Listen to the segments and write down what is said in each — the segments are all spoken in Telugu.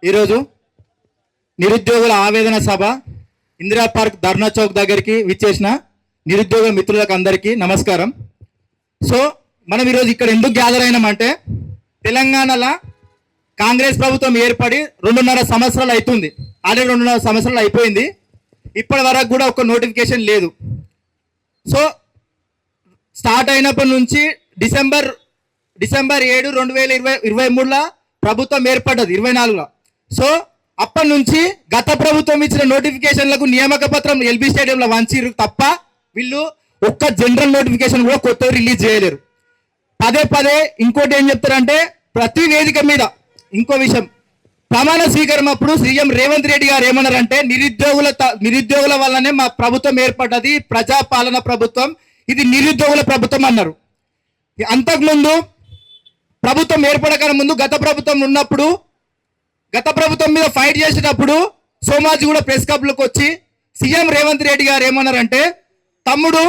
ఈరోజు నిరుద్యోగుల ఆవేదన సభ ఇందిరా పార్క్ ధర్నా చౌక్ దగ్గరికి విచ్చేసిన నిరుద్యోగ మిత్రులకు అందరికీ నమస్కారం. సో మనం ఈరోజు ఇక్కడ ఎందుకు గ్యాదర్ అయినామంటే, తెలంగాణలో కాంగ్రెస్ ప్రభుత్వం ఏర్పడి 2.5 సంవత్సరాలు అవుతుంది. ఆల్రెడీ 2.5 సంవత్సరాలు అయిపోయింది. ఇప్పటి వరకు కూడా ఒక నోటిఫికేషన్ లేదు. సో స్టార్ట్ అయినప్పటి నుంచి డిసెంబర్ 7, 2023లో ప్రభుత్వం ఏర్పడ్డది, 24లో. సో అప్పటి నుంచి గత ప్రభుత్వం ఇచ్చిన నోటిఫికేషన్లకు నియామక పత్రం ఎల్బీ స్టేడియంలో వంచిరు తప్ప వీళ్ళు ఒక్క జనరల్ నోటిఫికేషన్ కూడా కొత్తవి రిలీజ్ చేయలేరు. పదే ఇంకోటి ఏం చెప్తారంటే, ప్రతి వేదిక మీద ఇంకో విషయం, ప్రమాణ స్వీకారం అప్పుడు సీఎం రేవంత్ రెడ్డి గారు ఏమన్నారంటే, నిరుద్యోగుల వల్లనే మా ప్రభుత్వం ఏర్పడ్డది, ప్రజాపాలన ప్రభుత్వం, ఇది నిరుద్యోగుల ప్రభుత్వం అన్నారు. అంతకుముందు ప్రభుత్వం ఏర్పడకనే ముందు గత ప్రభుత్వం ఉన్నప్పుడు, గత ప్రభుత్వం మీద ఫైట్ చేసేటప్పుడు సోమాజిగూడ ప్రెస్ క్లబ్లకు వచ్చి సీఎం రేవంత్ రెడ్డి గారు ఏమన్నారంటే, తమ్ముడు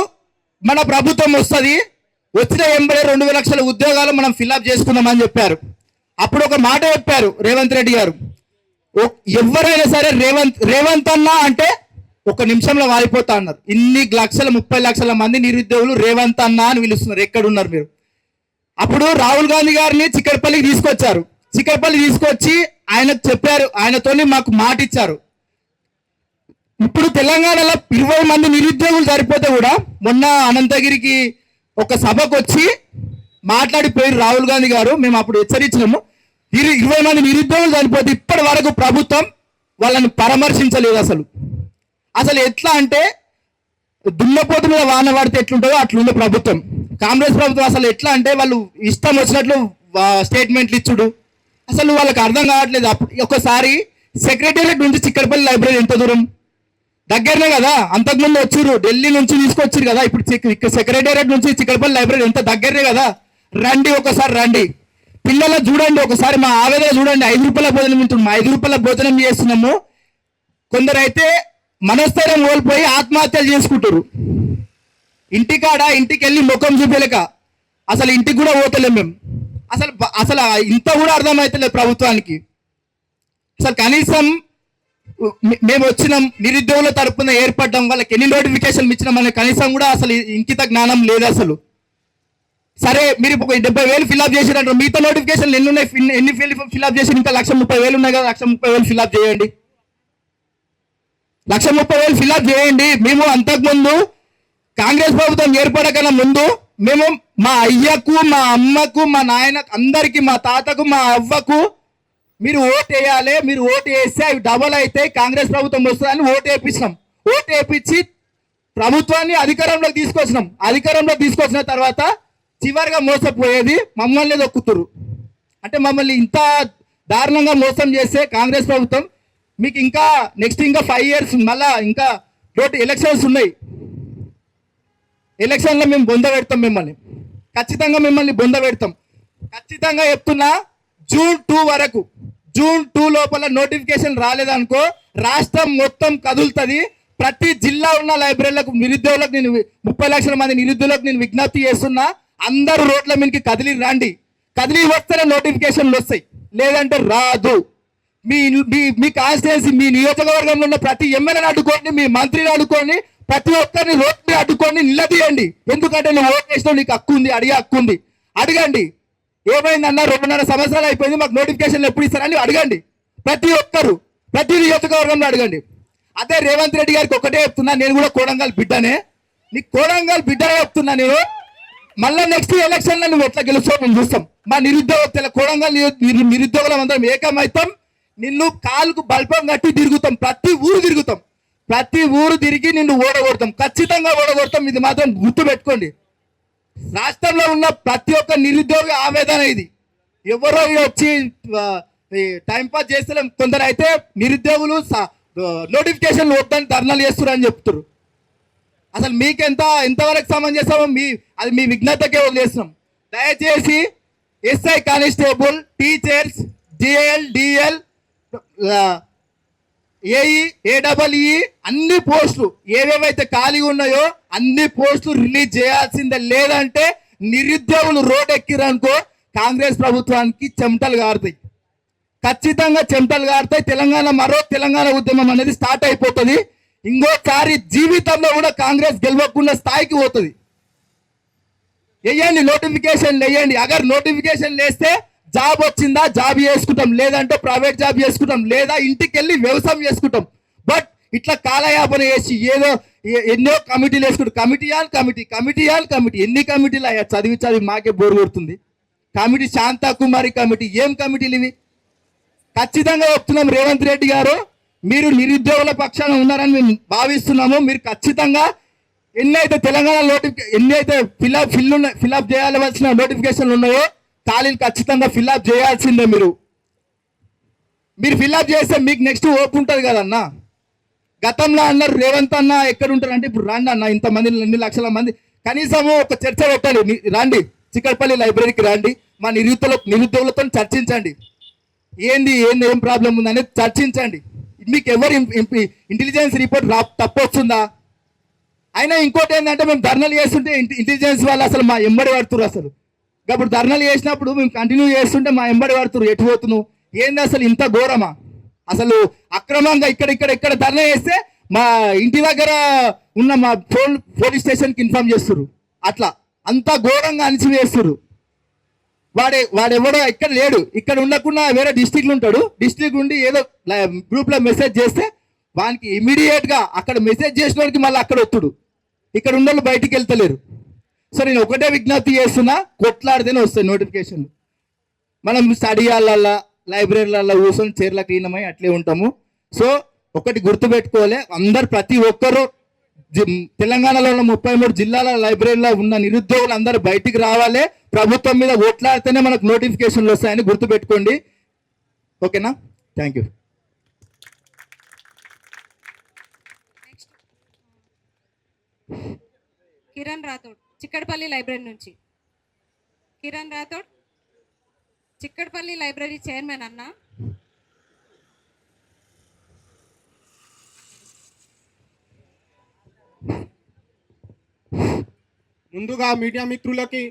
మన ప్రభుత్వం వస్తుంది, వచ్చిన 2 లక్షల ఉద్యోగాలు మనం ఫిల్అప్ చేసుకున్నామని చెప్పారు. అప్పుడు ఒక మాట చెప్పారు రేవంత్ రెడ్డి గారు, ఎవరైనా సరే రేవంత్ అన్న అంటే ఒక నిమిషంలో వారిపోతా అన్నారు. 30 లక్షల మంది నిరుద్యోగులు రేవంత్ అన్న అని పిలుస్తున్నారు. ఎక్కడున్నారు మీరు? అప్పుడు రాహుల్ గాంధీ గారిని చిక్కడపల్లికి తీసుకొచ్చారు. చిక్కడపల్లి తీసుకొచ్చి ఆయనకు చెప్పారు, ఆయనతోని మాకు మాట ఇచ్చారు. ఇప్పుడు తెలంగాణలో 20 మంది నిరుద్యోగులు సరిపోతే కూడా మొన్న అనంతగిరికి ఒక సభకు వచ్చి మాట్లాడిపోయారు రాహుల్ గాంధీ గారు. మేము అప్పుడు హెచ్చరించినాము, 20 మంది నిరుద్యోగులు సరిపోతే ఇప్పటి వరకు ప్రభుత్వం వాళ్ళని పరామర్శించలేదు. అసలు ఎట్లా అంటే, దున్నపోతు మీద వాన పడితే ఎట్లుంటుందో అట్లుండే ప్రభుత్వం కాంగ్రెస్ ప్రభుత్వం. అసలు ఎట్లా అంటే, వాళ్ళు ఇష్టం వచ్చినట్లు స్టేట్మెంట్లు ఇచ్చుడు, అసలు వాళ్ళకి అర్థం కావట్లేదు. ఒకసారి సెక్రటేరియట్ నుంచి చిక్కడపల్లి లైబ్రరీ ఎంత దూరం? దగ్గరనే కదా. అంతకుముందు వచ్చారు, ఢిల్లీ నుంచి తీసుకొచ్చారు కదా. ఇప్పుడు సెక్రటేరియట్ నుంచి చిక్కడపల్లి లైబ్రరీ ఎంత దగ్గరనే కదా. రండి, ఒకసారి రండి. పిల్లలు చూడండి, ఒకసారి మా ఆవేదన చూడండి. 5 రూపాయల భోజనం తింటున్నాం, 5 రూపాయల భోజనం చేస్తున్నాము. కొందరైతే మనస్థైర్యం కోల్పోయి ఆత్మహత్యలు చేసుకుంటారు. ఇంటికి వెళ్ళి ముఖం చూపలేక అసలు ఇంటికి కూడా పోతలేం మేము. అసలు ఇంత కూడా అర్థమవుతలేదు ప్రభుత్వానికి. అసలు కనీసం మేము వచ్చినాం, నిరుద్యోగుల తరపున ఏర్పడ్డాం, వాళ్ళకి ఎన్ని నోటిఫికేషన్లు ఇచ్చినాం అనే కనీసం కూడా అసలు ఇంకిత జ్ఞానం లేదు అసలు. సరే, మీరు 70,000 ఫిల్అప్ చేసినట్టు మిగతా నోటిఫికేషన్లు ఎన్ని ఉన్నాయి? ఎన్ని ఫిల్అప్ చేసి ఇంకా 1,30,000 ఉన్నాయి కదా. 1,30,000 ఫిల్అప్ చేయండి, 1,30,000 ఫిల్అప్ చేయండి. మేము అంతకుముందు కాంగ్రెస్ ప్రభుత్వం ఏర్పడకన్నా ముందు మేము మా అయ్యకు, మా అమ్మకు, మా నాయనకు, అందరికీ, మా తాతకు, మా అవ్వకు మీరు ఓటు వేయాలి, మీరు ఓటు వేస్తే అవి డబల్ అయితే కాంగ్రెస్ ప్రభుత్వం వస్తుందని ఓటు వేయించినాం. ఓటు వేయించి ప్రభుత్వాన్ని అధికారంలోకి తీసుకొచ్చినాం. అధికారంలోకి తీసుకొచ్చిన తర్వాత చివరిగా మోసపోయేది మమ్మల్ని దొక్కుతురు. అంటే మమ్మల్ని ఇంత దారుణంగా మోసం చేస్తే కాంగ్రెస్ ప్రభుత్వం, మీకు ఇంకా నెక్స్ట్ 5 years మళ్ళా ఇంకా ఎలక్షన్స్ ఉన్నాయి. ఎలక్షన్లో మేము బొంద పెడతాం, ఖచ్చితంగా మిమ్మల్ని బొంద పెడతాం. ఖచ్చితంగా చెప్తున్నా, జూన్ 2 లోపల నోటిఫికేషన్ రాలేదనుకో రాష్ట్రం మొత్తం కదులుతుంది. ప్రతి జిల్లా ఉన్న లైబ్రరీలకు నిరుద్యోగులకు నేను 30 లక్షల మంది నిరుద్యోగులకు నేను విజ్ఞప్తి చేస్తున్నా, అందరూ రోడ్ల మీదకి కదిలి రండి. కదిలి వస్తేనే నోటిఫికేషన్లు వస్తాయి, లేదంటే రాదు. మీ కాన్స్టిట్యున్సీ, మీ నియోజకవర్గంలో ఉన్న ప్రతి ఎమ్మెల్యేని అడ్డుకోండి, మీ మంత్రిని అడ్డుకోండి, ప్రతి ఒక్కరిని రోడ్ని అడ్డుకొని నిలదీయండి. ఎందుకంటే నువ్వు ఓటు వేసినావు, నీకు హక్కు ఉంది, అడిగే హక్కు ఉంది. అడగండి, ఏమైందన్నా 2.5 సంవత్సరాలు అయిపోయింది, మాకు నోటిఫికేషన్లు ఎప్పుడు ఇస్తారని అడగండి. ప్రతి ఒక్కరు, ప్రతి నియోజకవర్గంలో అడగండి. అదే రేవంత్ రెడ్డి గారికి ఒకటే చెప్తున్నా, నేను కూడా కోడంగల్ బిడ్డనే, నీకు కోడంగల్ బిడ్డనే చెప్తున్నా నేను. మళ్ళీ నెక్స్ట్ ఎలక్షన్లో నువ్వు ఎట్లా గెలుస్తావు మేము చూస్తాం. మా కోడంగల్ నిరుద్యోగులం అందరం ఏకమవుతాం. నిన్ను కాలుకు బల్పం కట్టి తిరుగుతాం, ప్రతి ఊరు తిరిగి నిన్ను ఓడగొడతాం, ఖచ్చితంగా ఓడగొడతాం. ఇది మాత్రం గుర్తు పెట్టుకోండి. రాష్ట్రంలో ఉన్న ప్రతి ఒక్క నిరుద్యోగ ఆవేదన ఇది. ఎవరో వచ్చి టైంపాస్ చేస్తలేం. కొందరు అయితే నిరుద్యోగులు నోటిఫికేషన్లు వద్దని ధర్నాలు చేస్తున్నారు అని చెప్తారు. అసలు ఎంతవరకు సమంజసమో అది మీ విజ్ఞతకే వదిలేస్తున్నాం. దయచేసి SI constable, teachers, DL, DL, AE, AWE అన్ని పోస్టులు ఏవేవైతే ఖాళీ ఉన్నాయో అన్ని పోస్టులు రిలీజ్ చేయాల్సిందే. లేదంటే నిరుద్యోగులు రోడ్ ఎక్కిరనుకో కాంగ్రెస్ ప్రభుత్వానికి చెమటలు కారుతాయి. ఖచ్చితంగా చెమటలు గారుతాయి. మరో తెలంగాణ ఉద్యమం అనేది స్టార్ట్ అయిపోతుంది. ఇంకోసారి జీవితంలో కూడా కాంగ్రెస్ గెలవకుండా స్థాయికి పోతుంది. వేయండి, నోటిఫికేషన్ వేయండి. అగర్ నోటిఫికేషన్ వేస్తే జాబ్ వచ్చిందా, జాబ్ చేసుకుంటాం, లేదంటే ప్రైవేట్ జాబ్ చేసుకుంటాం, లేదా ఇంటికి వెళ్ళి వ్యవసాయం చేసుకుంటాం. బట్ ఇట్లా కాలయాపన చేసి ఏదో ఎన్నో కమిటీలు వేసుకుంటాం. కమిటీ ఎన్ని కమిటీలు అయ్యా, చదివి మాకే బోరు కొడుతుంది. కమిటీ శాంతాకుమారి కమిటీ, ఏం కమిటీలు ఇవి? ఖచ్చితంగా చెప్తున్నాం, రేవంత్ రెడ్డి గారు మీరు నిరుద్యోగుల పక్షాన ఉన్నారని మేము భావిస్తున్నాము. మీరు ఖచ్చితంగా ఎన్నైతే తెలంగాణ ఎన్నైతే ఫిల్అప్ చేయాల్సిన నోటిఫికేషన్లు ఉన్నాయో ఖాళీలు ఖచ్చితంగా ఫిల్అప్ చేయాల్సిందే. మీరు ఫిల్అప్ చేస్తే మీకు నెక్స్ట్ ఓపు ఉంటుంది కదన్నా. గతంలో అన్నారు రేవంత్ అన్న ఎక్కడ ఉంటారు అంటే, ఇప్పుడు రండి అన్న, ఇంతమంది 2 లక్షల మంది కనీసము ఒక చర్చ పెట్టాలి. రండి, చిక్కడపల్లి లైబ్రరీకి రండి, మా నిరుద్యోగులతో చర్చించండి. ఏం ప్రాబ్లం ఉందనేది చర్చించండి. మీకు ఎవరు ఇంటెలిజెన్స్ రిపోర్ట్ తప్పొస్తుందా? అయినా ఇంకోటి ఏంటంటే, మేము ధర్నాలు చేస్తుంటే ఇంటెలిజెన్స్ వాళ్ళు అసలు మా ఎంబడి పడుతున్నారు. అసలు ఇప్పుడు ధర్నాలు చేసినప్పుడు మేము కంటిన్యూ చేస్తుంటే మా ఎంబడి పడుతున్నారు. ఎటు పోతున్నావు, ఏంది అసలు ఇంత ఘోరమా? అసలు అక్రమంగా ఇక్కడ ధర్నా చేస్తే మా ఇంటి దగ్గర ఉన్న మా పోలీస్ స్టేషన్కి ఇన్ఫార్మ్ చేస్తున్నారు. అట్లా అంత ఘోరంగా అణిచివేస్తున్నారు. వాడెవడో ఇక్కడ లేడు, ఇక్కడ ఉండకుండా వేరే డిస్టిక్లో ఉంటాడు. డిస్టిక్ నుండి ఏదో గ్రూప్లో మెసేజ్ చేస్తే వానికి ఇమీడియట్గా అక్కడ మెసేజ్ చేసిన వాడికి మళ్ళీ అక్కడ వస్తుడు. ఇక్కడ ఉన్న బయటికి వెళ్తలేరు. సో నేను ఒకటే విజ్ఞప్తి చేస్తున్నా, కొట్లాడితేనే వస్తాయి నోటిఫికేషన్లు. మనం స్టడీ హాల్లో లైబ్రరీలలో కూర్చొని చీరలకు ఈనమై అట్లే ఉంటాము. సో ఒకటి గుర్తుపెట్టుకోవాలి, ప్రతి ఒక్కరూ తెలంగాణలో ఉన్న 33 జిల్లాల లైబ్రరీలో ఉన్న నిరుద్యోగులు అందరూ బయటికి రావాలి. ప్రభుత్వం మీద ఓట్లాడితేనే మనకు నోటిఫికేషన్లు వస్తాయని గుర్తుపెట్టుకోండి. ఓకేనా? Thank you. Kiran Rathod, Chikkadpally library నుంచి. కిరణ్ రాథోడ్, చిక్కడపల్లి లైబ్రరీ చైర్మన్ అన్న. ముందుగా మీడియా మిత్రులకి,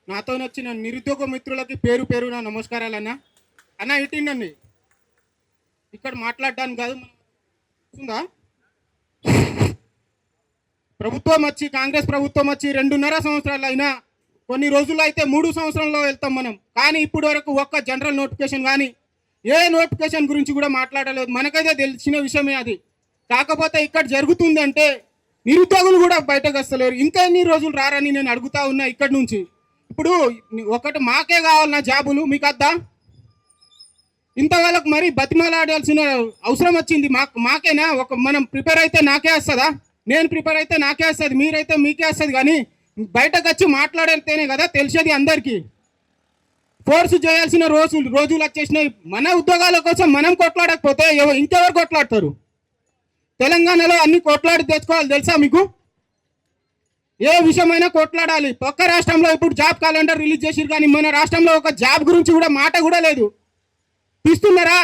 నాతో వచ్చిన నిరుద్యోగ మిత్రులకి పేరు పేరున నమస్కారాలు అన్న. ఇట్టిండండి, ఇక్కడ మాట్లాడడానికి కాదు, ఉందా ప్రభుత్వం వచ్చి, కాంగ్రెస్ ప్రభుత్వం వచ్చి 2.5 సంవత్సరాలు అయినా, కొన్ని రోజుల్లో అయితే 3 సంవత్సరాల్లో వెళ్తాం మనం. కానీ ఇప్పుడు వరకు ఒక్క జనరల్ నోటిఫికేషన్ కానీ ఏ నోటిఫికేషన్ గురించి కూడా మాట్లాడలేదు. మనకైతే తెలిసిన విషయమే అది. కాకపోతే ఇక్కడ జరుగుతుందంటే నిరుద్యోగులు కూడా బయటకు వస్తలేరు. ఇంకా ఎన్ని రోజులు రారని నేను అడుగుతా ఉన్నా ఇక్కడి నుంచి. ఇప్పుడు ఒకటి మాకే కావాలన్నా జాబులు, మీకు అద్దా? ఇంతవరకు మరి బతిమలాడాల్సిన అవసరం వచ్చింది. మాకేనా? మనం ప్రిపేర్ అయితే నాకే వస్తుందా? నేను ప్రిపేర్ అయితే నాకే వస్తుంది, మీరైతే మీకే వస్తుంది. కానీ బయటకు వచ్చి మాట్లాడితేనే కదా తెలిసేది అందరికీ. ఫోర్స్ చేయాల్సిన రోజులు వచ్చేసినాయి. మన ఉద్యోగాల కోసం మనం కొట్లాడకపోతే ఇంకెవరు కొట్లాడతారు? తెలంగాణలో అన్ని కొట్లాడి తెచ్చుకోవాలి, తెలుసా మీకు? ఏ విషయమైనా కొట్లాడాలి. పక్క రాష్ట్రంలో ఇప్పుడు జాబ్ క్యాలెండర్ రిలీజ్ చేసిరు, కానీ మన రాష్ట్రంలో ఒక జాబ్ గురించి కూడా మాట కూడా లేదు. తీస్తున్నారా?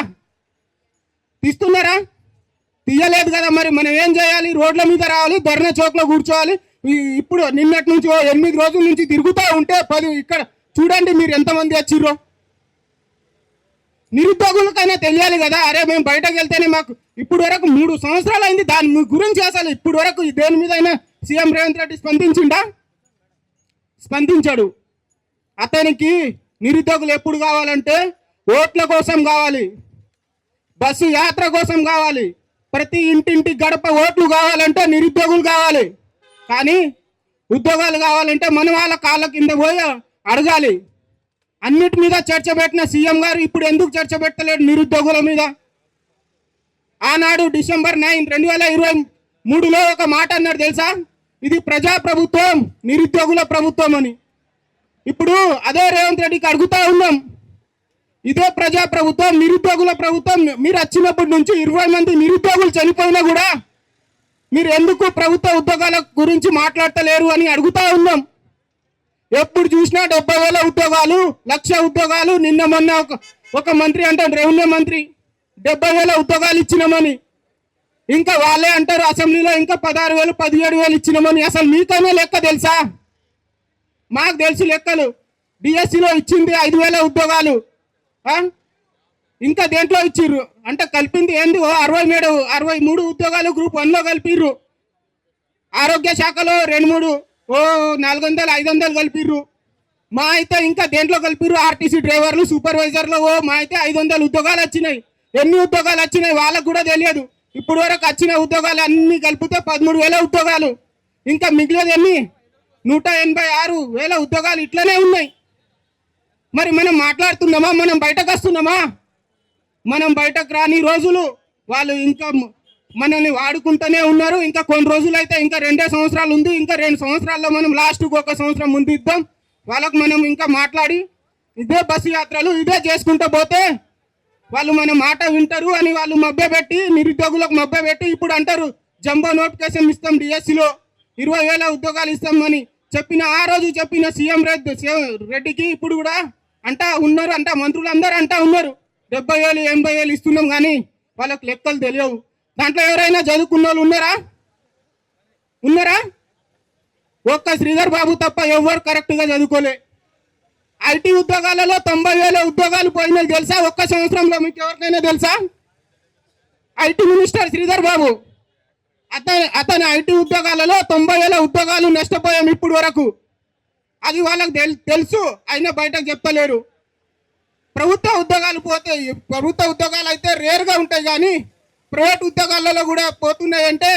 తీయలేదు కదా. మరి మనం ఏం చేయాలి? రోడ్ల మీద రావాలి, ధర్నా చౌక్లో కూర్చోవాలి. ఇప్పుడు నిన్నటి నుంచి 8 రోజుల నుంచి తిరుగుతూ ఉంటే 10 ఇక్కడ చూడండి మీరు ఎంతమంది వచ్చిర్రో. నిరుద్యోగులకైనా తెలియాలి కదా, అరే మేము బయటకు వెళ్తేనే మాకు. ఇప్పుడు వరకు 3 సంవత్సరాలు అయింది, దాని గురించి అసలు ఇప్పుడు వరకు దేని మీద అయినా సీఎం రేవంత్ రెడ్డి స్పందించాడు. అతనికి నిరుద్యోగులు ఎప్పుడు కావాలంటే ఓట్ల కోసం కావాలి, బస్సు యాత్ర కోసం కావాలి, ప్రతి ఇంటింటి గడప ఓట్లు కావాలంటే నిరుద్యోగులు కావాలి. కానీ ఉద్యోగాలు కావాలంటే మన వాళ్ళ కాళ్ళ కింద పోయి అడగాలి. అన్నిటి మీద చర్చ పెట్టిన సీఎం గారు ఇప్పుడు ఎందుకు చర్చ పెట్టలేడు నిరుద్యోగుల మీద? ఆనాడు డిసెంబర్ 9, 2023లో ఒక మాట అన్నాడు తెలుసా? ఇది ప్రజాప్రభుత్వం, నిరుద్యోగుల ప్రభుత్వం అని. ఇప్పుడు అదే రేవంత్ రెడ్డికి అడుగుతా ఉన్నాం, ఇదే ప్రజాప్రభుత్వం, నిరుద్యోగుల ప్రభుత్వం. మీరు వచ్చినప్పటి నుంచి 20 మంది నిరుద్యోగులు చనిపోయినా కూడా మీరు ఎందుకు ప్రభుత్వ ఉద్యోగాల గురించి మాట్లాడతలేరు అని అడుగుతా ఉన్నాం. ఎప్పుడు చూసినా 70,000 ఉద్యోగాలు, 1,00,000 ఉద్యోగాలు. నిన్న మొన్న ఒక మంత్రి అంటాడు, రెవెన్యూ మంత్రి, 70,000 ఉద్యోగాలు ఇచ్చినామని. ఇంకా వాళ్ళే అంటారు అసెంబ్లీలో ఇంకా 16,000, 17,000 ఇచ్చినామని. అసలు మీకైనా లెక్క తెలుసా? మాకు తెలుసు లెక్కలు. డిఎస్సిలో ఇచ్చింది 5,000 ఉద్యోగాలు. ఇంకా దేంట్లో ఇచ్చిర్రు అంటే కలిపింది ఏంది 63 ఉద్యోగాలు గ్రూప్ 1లో కలిపిర్రు. ఆరోగ్య శాఖలో 2-3 400 500 కలిపిర్రు. మా అయితే ఇంకా దేంట్లో కలిపిర్రు ఆర్టీసీ డ్రైవర్లు సూపర్వైజర్లు మా అయితే 500 ఉద్యోగాలు వచ్చినాయి. ఎన్ని ఉద్యోగాలు వచ్చినాయి వాళ్ళకు కూడా తెలియదు. ఇప్పుడు వరకు వచ్చిన ఉద్యోగాలు అన్ని కలిపితే 13,000 ఉద్యోగాలు. ఇంకా మిగిలేదు ఎన్ని 186,000 ఉద్యోగాలు ఇట్లనే ఉన్నాయి. మరి మనం మాట్లాడుతున్నామా? మనం బయటకు వస్తున్నామా? మనం బయటకు రాని రోజులు వాళ్ళు ఇంకా మనల్ని వాడుకుంటూనే ఉన్నారు. ఇంకా కొన్ని రోజులు అయితే ఇంకా 2 సంవత్సరాలు ఉంది. ఇంకా 2 సంవత్సరాల్లో మనం లాస్ట్కి 1 సంవత్సరం ముందు ఇద్దాం వాళ్ళకు. మనం ఇంకా మాట్లాడి ఇదే బస్సు యాత్రలు ఇదే చేసుకుంటూ పోతే వాళ్ళు మన మాట వింటారు అని వాళ్ళు మభ్యపెట్టి నిరుద్యోగులకు మభ్యపెట్టి ఇప్పుడు అంటారు జంబో నోటిఫికేషన్ ఇస్తాం డిఎస్సిలో 20,000 ఉద్యోగాలు ఇస్తామని ఆ రోజు చెప్పిన సీఎం రెడ్డికి ఇప్పుడు కూడా అంట మంత్రులు అందరూ ఉన్నారు 70,000 80,000 ఇస్తున్నాం కానీ వాళ్ళకి లెక్కలు తెలియవు. దాంట్లో ఎవరైనా చదువుకున్న వాళ్ళు ఉన్నారా? ఒక్క శ్రీధర్ బాబు తప్ప ఎవరు కరెక్ట్గా చదువుకోలే. ఐటీ ఉద్యోగాలలో 90,000 ఉద్యోగాలు పోయినాయి తెలుసా? 1 సంవత్సరంలో మీకు ఎవరికైనా తెలుసా? ఐటీ మినిస్టర్ శ్రీధర్ బాబు అతని ఐటీ ఉద్యోగాలలో 90,000 ఉద్యోగాలు నష్టపోయాం ఇప్పుడు వరకు. అది వాళ్ళకి తెలుసు, అయినా బయటకు చెప్తలేరు. ప్రభుత్వ ఉద్యోగాలు పోతాయి. ప్రభుత్వ ఉద్యోగాలు అయితే రేర్గా ఉంటాయి కానీ ప్రైవేట్ ఉద్యోగాలలో కూడా పోతున్నాయంటే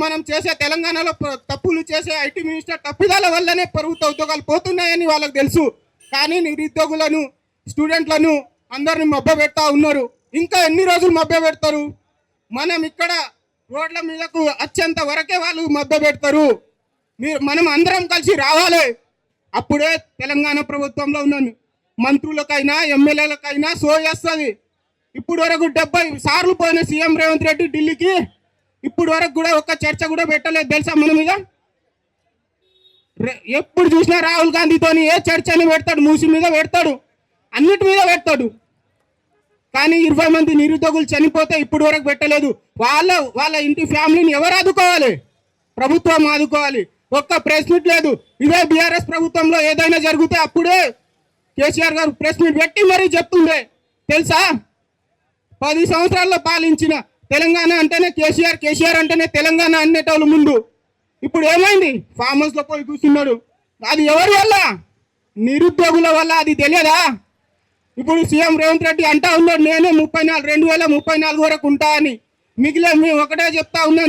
మనం చేసే తెలంగాణలో తప్పులు చేసే ఐటీ మినిస్టర్ తప్పిదాల వల్లనే ప్రభుత్వ ఉద్యోగాలు పోతున్నాయని వాళ్ళకి తెలుసు. కానీ నిరుద్యోగులను స్టూడెంట్లను అందరిని మభ్య పెడతా ఉన్నారు. ఇంకా ఎన్ని రోజులు మభ్య పెడతారు? మనం ఇక్కడ రోడ్ల మీదకు వచ్చేంత వరకే వాళ్ళు మభ్య పెడతారు. మనం అందరం కలిసి రావాలి. అప్పుడే తెలంగాణ ప్రభుత్వంలో ఉన్నాను మంత్రులకైనా ఎమ్మెల్యేలకైనా సో చేస్తుంది. ఇప్పుడు వరకు 70 సార్లు పోయిన సీఎం రేవంత్ రెడ్డి ఢిల్లీకి ఇప్పుడు వరకు కూడా ఒక్క చర్చ కూడా పెట్టలేదు తెలుసా మన మీద. ఎప్పుడు చూసినా రాహుల్ గాంధీతోని ఏ చర్చని పెడతాడు, మూసి మీద పెడతాడు, అన్నిటి మీద పెడతాడు. కానీ 20 మంది నిరుద్యోగులు చనిపోతే ఇప్పుడు వరకు పెట్టలేదు. వాళ్ళ ఇంటి ఫ్యామిలీని ఎవరు ఆదుకోవాలి? ప్రభుత్వం ఆదుకోవాలి. ఒక్క ప్రెస్ మీట్ లేదు. ఇదే బీఆర్ఎస్ ప్రభుత్వంలో ఏదైనా జరిగితే అప్పుడే కేసీఆర్ గారు ప్రెస్ మీట్ పెట్టి మరీ చెప్తుండే తెలుసా. 10 సంవత్సరాల్లో పాలించిన తెలంగాణ అంటేనే కేసీఆర్ అంటేనే తెలంగాణ అనేటోళ్ళు ముందు. ఇప్పుడు ఏమైంది? ఫామ్ హౌస్లో పోయి కూర్చున్నాడు. అది ఎవరి వల్ల? నిరుద్యోగుల వల్ల. అది తెలియదా? ఇప్పుడు సీఎం రేవంత్ రెడ్డి ఉన్నాడు నేనే 2034 వరకు ఉంటా అని. మేము ఒకటే చెప్తా ఉన్నాం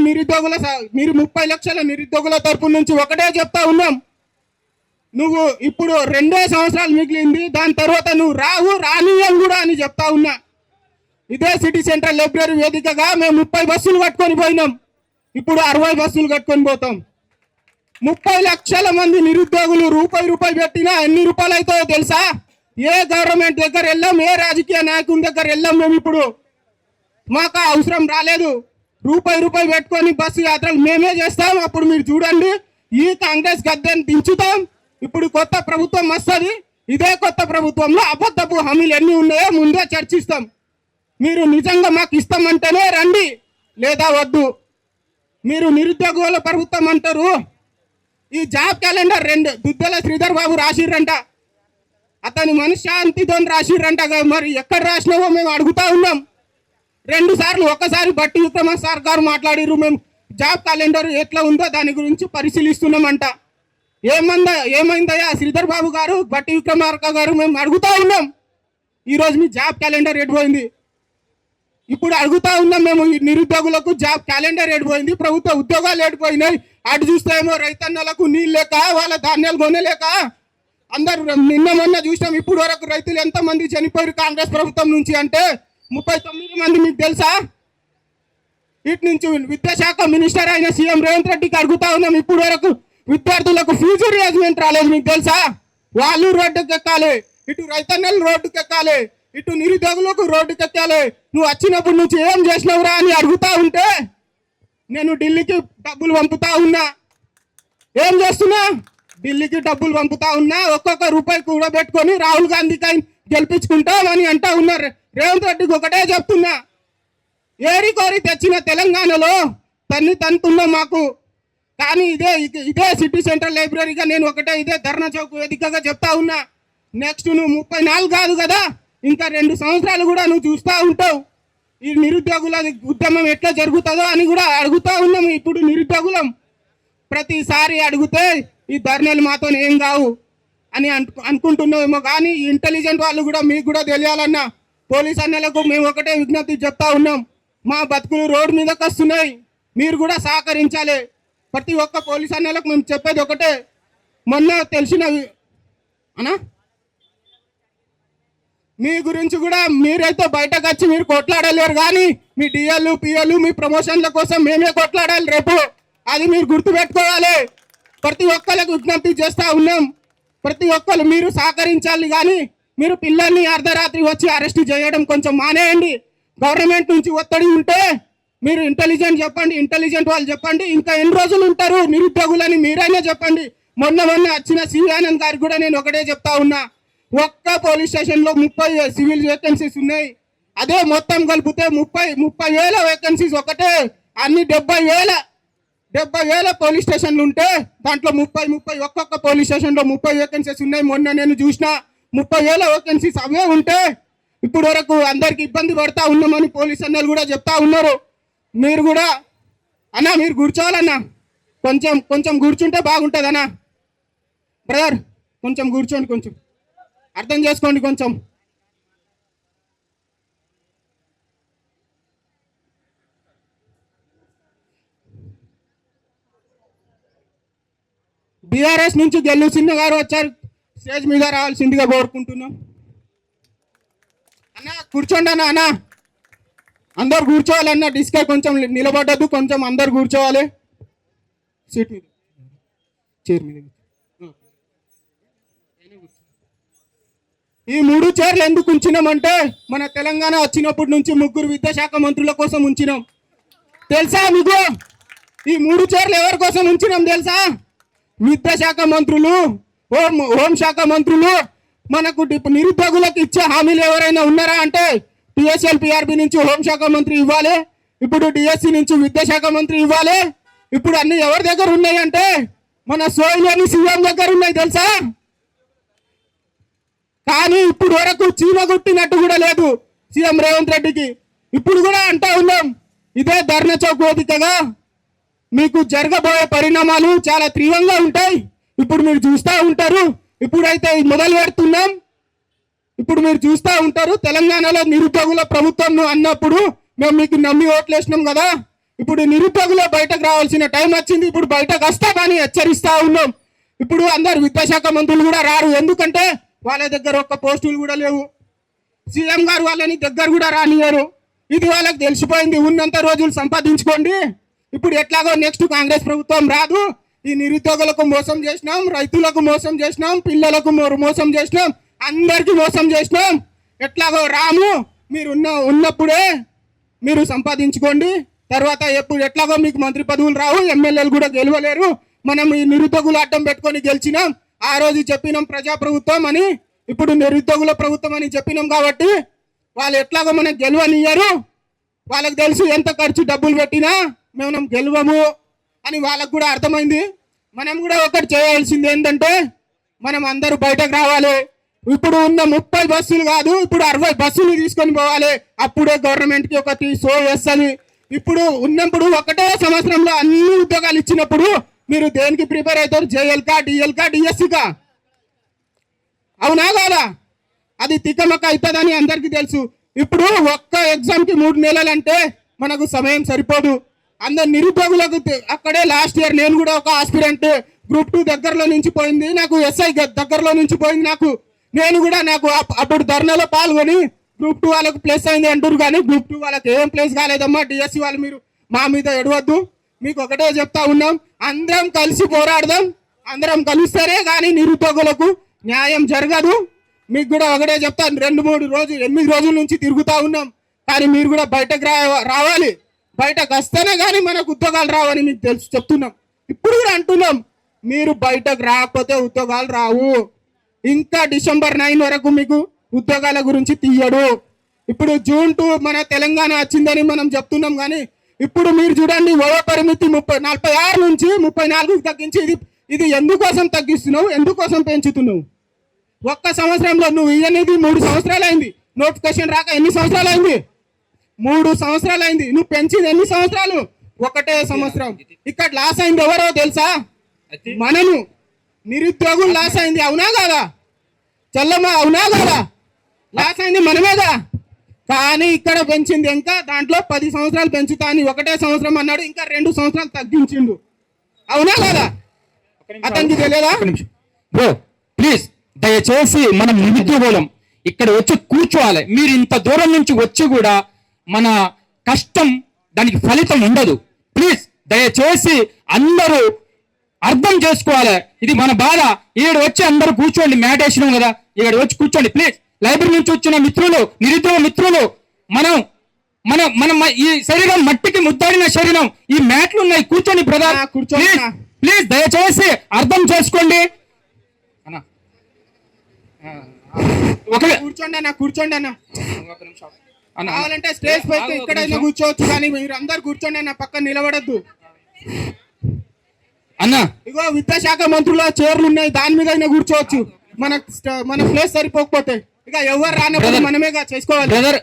మీరు 30 లక్షల నిరుద్యోగుల తరపు నుంచి ఒకటే చెప్తా ఉన్నాం. నువ్వు ఇప్పుడు 2 సంవత్సరాలు మిగిలింది, దాని తర్వాత నువ్వు రానియం కూడా అని చెప్తా ఉన్నా. ఇదే సిటీ సెంట్రల్ లైబ్రరీ వేదికగా మేము 30 బస్సులు కట్టుకొని పోయినాం. ఇప్పుడు 60 బస్సులు కట్టుకొని పోతాం. 30 లక్షల మంది నిరుద్యోగులు రూపాయి పెట్టినా ఎన్ని రూపాయలు అవుతాయో తెలుసా? ఏ గవర్నమెంట్ దగ్గర వెళ్ళాం, ఏ రాజకీయ నాయకుని దగ్గర వెళ్ళాం. మేము ఇప్పుడు మాకు అవసరం రాలేదు. రూపాయి పెట్టుకొని బస్సు యాత్రలు మేమే చేస్తాం. అప్పుడు మీరు చూడండి, ఈ కాంగ్రెస్ గద్దెని దించుతాం. ఇప్పుడు కొత్త ప్రభుత్వం వస్తుంది. ఇదే కొత్త ప్రభుత్వంలో అబద్ధపు హామీలు ఎన్ని ఉన్నాయో ముందే చర్చిస్తాం. మీరు నిజంగా మాకు ఇస్తామంటేనే రండి, లేదా వద్దు. మీరు నిరుద్యోగుల ప్రభుత్వం అంటారు. ఈ జాబ్ క్యాలెండర్ దుద్దల శ్రీధర్ బాబు రాసిర్రంట. అతని మనశ్శాంతితో రాసిర్రంట. మరి ఎక్కడ రాసినావో మేము అడుగుతా ఉన్నాం. 2 సార్లు, ఒకసారి బట్టి విక్రమ సార్ గారు మాట్లాడిర్రు. మేము జాబ్ క్యాలెండర్ ఎట్లా ఉందో దాని గురించి పరిశీలిస్తున్నామంట. ఏమైందయ్యా శ్రీధర్ బాబు గారు, బట్టి విక్రమార్క గారు, మేము అడుగుతా ఉన్నాం. ఈరోజు మీ జాబ్ క్యాలెండర్ ఎడిపోయింది. ఇప్పుడు అడుగుతా ఉన్నాం మేము, నిరుద్యోగులకు జాబ్ క్యాలెండర్ ఎడిపోయింది, ప్రభుత్వ ఉద్యోగాలు ఎడిపోయినాయి. అటు చూస్తే ఏమో రైతన్నలకు నీళ్ళు లేక, వాళ్ళ ధాన్యాలు కొనలేక అందరు నిన్న మొన్న చూసినాం. ఇప్పుడు వరకు రైతులు ఎంతమంది చనిపోయారు కాంగ్రెస్ ప్రభుత్వం నుంచి అంటే 39 మంది. మీకు తెలుసా? ఇటు నుంచి విద్యాశాఖ మినిస్టర్ అయిన సీఎం రేవంత్ రెడ్డికి అడుగుతా ఉన్నాం. ఇప్పుడు వరకు విద్యార్థులకు ఫీజు రియంబర్స్మెంట్ రాలేదు. మీకు తెలుసా? వాళ్ళు రోడ్డుకి ఎక్కాలి, ఇటు రైతన్నలు రోడ్డుకి ఎక్కాలి, ఇటు నిరుద్యోగులకు రోడ్డుకి ఎక్కాలి. నువ్వు వచ్చినప్పటి నుంచి ఏం చేసినవురా అని అడుగుతా ఉంటే నేను ఢిల్లీకి డబ్బులు పంపుతా ఉన్నా. ఏం చేస్తున్నా? ఢిల్లీకి డబ్బులు పంపుతా ఉన్నా. ఒక్కొక్క రూపాయి కూడా పెట్టుకొని రాహుల్ గాంధీకి గెలిపించుకుంటాం అని అంటా ఉన్నారు. రేవంత్ రెడ్డికి ఒకటే చెప్తున్నా, ఏరి కోరి తెచ్చిన తెలంగాణలో తంతున్నాం మాకు. కానీ ఇదే సిటీ సెంట్రల్ లైబ్రరీగా నేను ఒకటే ఇదే ధర్నా చౌక్ వేదికగా చెప్తా ఉన్నా. నెక్స్ట్ నువ్వు 34 కాదు కదా, ఇంకా 2 సంవత్సరాలు కూడా నువ్వు చూస్తూ ఉంటావు ఈ నిరుద్యోగుల ఉద్యమం ఎట్లా జరుగుతుందో అని కూడా అడుగుతూ ఉన్నాం. ఇప్పుడు నిరుద్యోగులం ప్రతిసారి అడిగితే ఈ ధర్నాలు మాతో ఏం కావు అని అనుకుంటున్నామేమో, కానీ ఈ ఇంటెలిజెంట్ వాళ్ళు కూడా మీకు కూడా తెలియాలన్నా పోలీస్ అన్నలకు మేము ఒకటే విజ్ఞప్తి చెప్తా ఉన్నాం. మా బతుకులు రోడ్డు మీదకి వస్తున్నాయి, మీరు కూడా సహకరించాలి. ప్రతి ఒక్క పోలీస్ అన్నలకు మేము చెప్పేది ఒకటే, మొన్న తెలిసిన అన్నా మీ గురించి కూడా మీరైతే బయటకు వచ్చి మీరు కొట్లాడలేరు, కానీ మీ డిఎల్ పిఎల్ మీ ప్రమోషన్ల కోసం మేమే కొట్లాడాలి రేపు. అది మీరు గుర్తుపెట్టుకోవాలి. ప్రతి ఒక్కరికి విజ్ఞప్తి చేస్తూ ఉన్నాం, ప్రతి ఒక్కరు మీరు సహకరించాలి. కానీ మీరు పిల్లల్ని అర్ధరాత్రి వచ్చి అరెస్ట్ చేయడం కొంచెం మానేయండి. గవర్నమెంట్ నుంచి ఒత్తిడి ఉంటే మీరు ఇంటెలిజెంట్ చెప్పండి, ఇంటెలిజెంట్ వాళ్ళు చెప్పండి. ఇంకా ఎన్ని రోజులు ఉంటారు నిరుద్యోగులని మీరైనా చెప్పండి. మొన్న వచ్చిన సివి ఆనంద్ గారికి కూడా నేను ఒకటే చెప్తా ఉన్నా, ఒక్క పోలీస్ స్టేషన్లో 30 సివిల్ వేకెన్సీస్ ఉన్నాయి. అదే మొత్తం కలిపితే 30,000 వేకెన్సీస్ ఒకటే. అన్ని 70,000 పోలీస్ స్టేషన్లు ఉంటే దాంట్లో 30 ఒక్కొక్క పోలీస్ స్టేషన్లో 30 వేకెన్సీస్ ఉన్నాయి. మొన్న నేను చూసిన 30,000 వేకెన్సీస్ అవే ఉంటే ఇప్పుడు వరకు అందరికి ఇబ్బంది పడతా ఉన్నామని పోలీస్ అన్నలు కూడా చెప్తా ఉన్నారు. మీరు కూడా అన్నా మీరు కూర్చోవాలన్నా, కొంచెం కూర్చుంటే బాగుంటుంది అన్నా. బ్రదర్ కొంచెం కూర్చోండి, కొంచెం అర్థం చేసుకోండి. కొంచెం బీఆర్ఎస్ నుంచి గెల్లు సిన్న గారు వచ్చారు, స్టేజ్ మీద రావాల్సిందిగా కోరుకుంటున్నాం. అన్న కూర్చోండి అన్న అందరు కూర్చోవాలన్న. డిస్కై కొంచెం నిలబడ్డదు, కొంచెం అందరు కూర్చోవాలి. సీట్ మీద చైర్ మీద. ఈ 3 చైర్లు ఎందుకు ఉంచినామంటే మన తెలంగాణ వచ్చినప్పటి నుంచి 3 విద్యాశాఖ మంత్రుల కోసం ఉంచినాం. తెలుసా మీకు? ఈ 3 చైర్లు ఎవరి కోసం ఉంచినాం తెలుసా? విద్యాశాఖ మంత్రులు, హోంశాఖ మంత్రులు, మనకు నిరుద్యోగులకు ఇచ్చే హామీలు ఎవరైనా ఉన్నారా అంటే టిఎస్ఎల్ పిఆర్బి నుంచి హోంశాఖ మంత్రి ఇవ్వాలి, ఇప్పుడు డిఎస్సి నుంచి విద్యాశాఖ మంత్రి ఇవ్వాలి. ఇప్పుడు అన్ని ఎవరి దగ్గర ఉన్నాయి అంటే మన సోయిలోని సీఎం దగ్గర ఉన్నాయి తెలుసా. కానీ ఇప్పుడు వరకు చీమ కొట్టినట్టు కూడా లేదు సీఎం రేవంత్ రెడ్డికి. ఇప్పుడు కూడా అంటా ఉన్నాం, ఇదే ధర్నా చౌక్ వేదికగా మీకు జరగబోయే పరిణామాలు చాలా తీవ్రంగా ఉంటాయి. ఇప్పుడు మీరు చూస్తూ ఉంటారు. ఇప్పుడైతే మొదలు పెడుతున్నాం, ఇప్పుడు మీరు చూస్తూ ఉంటారు. తెలంగాణలో నిరుద్యోగుల ప్రభుత్వం అన్నప్పుడు మేము మీకు నమ్మి ఓట్లేసినాం కదా. ఇప్పుడు నిరుద్యోగులు బయటకు రావాల్సిన టైం వచ్చింది. ఇప్పుడు బయటకు వస్తామని హెచ్చరిస్తూ ఉన్నాం. ఇప్పుడు అందరు విద్యాశాఖ మంత్రులు కూడా రారు, ఎందుకంటే వాళ్ళ దగ్గర ఒక్క పోస్టులు కూడా లేవు. సీఎం గారు వాళ్ళని దగ్గర కూడా రానియరు. ఇది వాళ్ళకి తెలిసిపోయింది. ఉన్నంత రోజులు సంపాదించుకోండి, ఇప్పుడు ఎట్లాగో నెక్స్ట్ కాంగ్రెస్ ప్రభుత్వం రాదు. ఈ నిరుద్యోగులకు మోసం చేసినాం, రైతులకు మోసం చేసినాం, పిల్లలకు మోసం చేసినాం, అందరికి మోసం చేసినాం. ఎట్లాగో రాము, మీరు ఉన్నప్పుడే మీరు సంపాదించుకోండి. తర్వాత ఎట్లాగో మీకు మంత్రి పదవులు రావు, ఎమ్మెల్యేలు కూడా గెలవలేరు. మనం ఈ నిరుద్యోగులు అడ్డం పెట్టుకొని గెలిచినాం. ఆ రోజు చెప్పినాం ప్రజాప్రభుత్వం అని, ఇప్పుడు నిరుద్యోగుల ప్రభుత్వం అని చెప్పినాం. కాబట్టి వాళ్ళు ఎట్లాగో మనకు గెలవనియ్యరు. వాళ్ళకి తెలుసు ఎంత ఖర్చు డబ్బులు పెట్టినా మేము గెలవము అని వాళ్ళకు కూడా అర్థమైంది. మనం కూడా ఒకటి చేయాల్సింది ఏంటంటే మనం అందరూ బయటకు రావాలి. ఇప్పుడు ఉన్న 30 బస్సులు కాదు, ఇప్పుడు 60 బస్సులు తీసుకొని పోవాలి. అప్పుడే గవర్నమెంట్కి ఒకటి సో వేస్తుంది. ఇప్పుడు ఉన్నప్పుడు ఒకటే సంవత్సరంలో అన్ని ఉద్యోగాలు ఇచ్చినప్పుడు మీరు దేనికి ప్రిపేర్ అవుతారు? జేఎల్కా, డిఎల్కా, డిఎస్సికా? అవునా కాదా? అది తికమక అవుతుందని అందరికీ తెలుసు. ఇప్పుడు ఒక్క ఎగ్జామ్కి 3 నెలలు అంటే మనకు సమయం సరిపోదు. అందరు నిరుద్యోగులకు అక్కడే లాస్ట్ ఇయర్ నేను కూడా ఒక ఆస్పిరెంట్ గ్రూప్ 2 దగ్గరలో నుంచి పోయింది నాకు, ఎస్ఐ దగ్గరలో నుంచి పోయింది నాకు. నేను కూడా నాకు అప్పుడు ధర్నాలో పాల్గొని గ్రూప్ 2 వాళ్ళకు ప్లేస్ అయింది అంటారు, కానీ గ్రూప్ 2 వాళ్ళకి ఏం ప్లేస్ కాలేదమ్మా. డిఎస్సి వాళ్ళు మీరు మా మీద ఎడవద్దు, మీకు ఒకటే చెప్తా ఉన్నాం, అందరం కలిసి పోరాడదాం. అందరం కలిస్తేనే కానీ నిరుద్యోగులకు న్యాయం జరగదు. మీకు కూడా ఒకటే చెప్తాను, 2-3 రోజులు 8 రోజుల నుంచి తిరుగుతూ ఉన్నాం, కానీ మీరు కూడా బయటకు రావాలి. బయటకు వస్తేనే కానీ మనకు ఉద్యోగాలు రావని మీకు తెలుసు చెప్తున్నాం. ఇప్పుడు కూడా అంటున్నాం, మీరు బయటకు రాకపోతే ఉద్యోగాలు రావు. ఇంకా December 9 వరకు మీకు ఉద్యోగాల గురించి తీయడు. ఇప్పుడు June 2 మన తెలంగాణ వచ్చిందని మనం చెప్తున్నాం, కానీ ఇప్పుడు మీరు చూడండి వయో పరిమితి 46 నుంచి 34కు తగ్గించి ఇది ఎందుకోసం తగ్గిస్తున్నావు, ఎందుకోసం పెంచుతున్నావు? ఒక్క సంవత్సరంలో నువ్వు ఇయ్యనిది 3 సంవత్సరాలు అయింది. నోటిఫికేషన్ రాక ఎన్ని సంవత్సరాలు అయింది? 3 సంవత్సరాలు అయింది. నువ్వు పెంచింది ఎన్ని సంవత్సరాలు? 1 సంవత్సరం. ఇక్కడ లాస్ అయింది ఎవరో తెలుసా? మనము నిరుద్యోగులు లాస్ అయింది. అవునా కాదా చల్లమ్మ? అవునా కాదా? లాస్ అయింది మనమేగా. కానీ ఇక్కడ పెంచింది ఇంకా దాంట్లో 10 సంవత్సరాలు పెంచుతా అని 1 సంవత్సరం అన్నాడు, ఇంకా 2 సంవత్సరాలు తగ్గించిండు. అవునా కాదా? అతనికి తెలియదా? బ్రో ప్లీజ్ దయచేసి మనం నిరుద్యోగులం ఇక్కడ వచ్చి కూర్చోవాలి. మీరు ఇంత దూరం నుంచి వచ్చి కూడా మన కష్టం దానికి ఫలితం ఉండదు. ప్లీజ్ దయచేసి అందరూ అర్థం చేసుకోవాలి. ఇది మన బాధ. ఈడ వచ్చి అందరూ కూర్చోండి. మ్యాట్ వేసినాం కదా, ఇక్కడ వచ్చి కూర్చోండి ప్లీజ్. లైబ్రరీ నుంచి వచ్చిన మిత్రులు, నిరుద్యోగ మిత్రులు, మనం మన మన ఈ శరీరం మట్టికి ముద్దాడిన శరీరం, ఈ మ్యాట్లు ఉన్నాయి, కూర్చోండి బ్రదర్. కూర్చోండి. ప్లీజ్ దయచేసి అర్థం చేసుకోండి. కూర్చోండి అన్న, కూర్చోండి అన్న. కావాలంటే స్టేజ్ పైకి ఎక్కడైనా కూర్చోవచ్చు, కానీ మీరు అందరు కూర్చోండి అన్న, పక్కన నిలబడద్దు అన్న. ఇగో విద్యాశాఖ మంత్రుల చైర్లు ఉన్నాయి, దాని మీద అయినా కూర్చోవచ్చు. మన ప్లేస్ సరిపోకపోతే ఇక ఎవరు రానప్పుడు మనమేగా చేసుకోవాలి. బ్రదర్,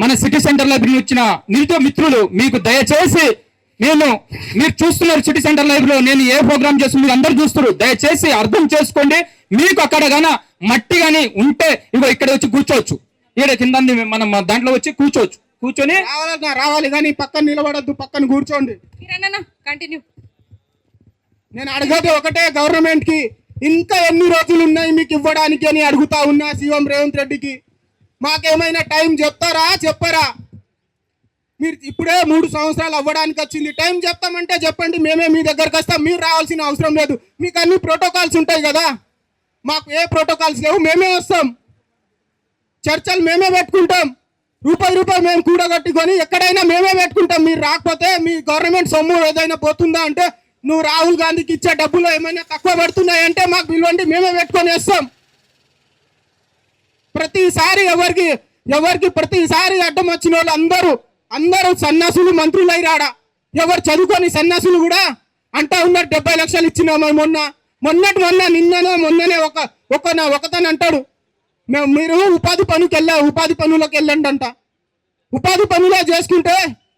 మన సిటీ సెంటర్ లైబ్రరీ వచ్చిన నిరుద్యోగ మిత్రులు మీకు దయచేసి మీరు చూస్తున్నారు సిటీ సెంటర్ లైబ్రరీలో నేను ఏ ప్రోగ్రామ్ చేస్తున్నా మీరు అందరు చూస్తారు. దయచేసి అర్థం చేసుకోండి. మీకు అక్కడ గాన మట్టి గాని ఉంటే ఇగో ఇక్కడ వచ్చి కూర్చోవచ్చు. ఈడ కింద మనం దాంట్లో వచ్చి కూర్చోవచ్చు. కూర్చొని రావాలి కానీ పక్కన నిలబడద్దు, పక్కన కూర్చోండి. కంటిన్యూ. నేను అడిగేది ఒకటే, గవర్నమెంట్ కి ఇంకా ఎన్ని రోజులు ఉన్నాయి మీకు ఇవ్వడానికి అని అడుగుతా ఉన్నా సీఎం రేవంత్ రెడ్డికి. మాకేమైనా టైం చెప్పరా? మీరు ఇప్పుడే 3 సంవత్సరాలు అవ్వడానికి వచ్చింది. టైం చెప్తామంటే చెప్పండి, మేమే మీ దగ్గరకు వస్తాం. మీరు రావాల్సిన అవసరం లేదు. మీకు అన్ని ప్రోటోకాల్స్ ఉంటాయి కదా, మాకు ఏ ప్రోటోకాల్స్ లేవు. మేమే వస్తాం, చర్చలు మేమే పెట్టుకుంటాం, రూపాయి మేము కూడగట్టుకొని ఎక్కడైనా మేమే పెట్టుకుంటాం. మీరు రాకపోతే మీ గవర్నమెంట్ సొమ్ము ఏదైనా పోతుందా అంటే, నువ్వు రాహుల్ గాంధీకి ఇచ్చే డబ్బులు ఏమైనా తక్కువ పడుతున్నాయంటే మాకు పిలవండి, మేమే పెట్టుకొని వేస్తాం. ప్రతిసారి ఎవరికి ప్రతిసారి అడ్డం వచ్చిన వాళ్ళు అందరూ సన్నాసులు మంత్రులు అయ్యాడా. ఎవరు చదువుకొని సన్నాసులు కూడా అంటా ఉన్నారు 70 లక్షలు ఇచ్చినాము మొన్ననే ఒకతను అంటాడు, మీరు ఉపాధి పనులకు వెళ్ళండి అంట. ఉపాధి పనులే చేసుకుంటే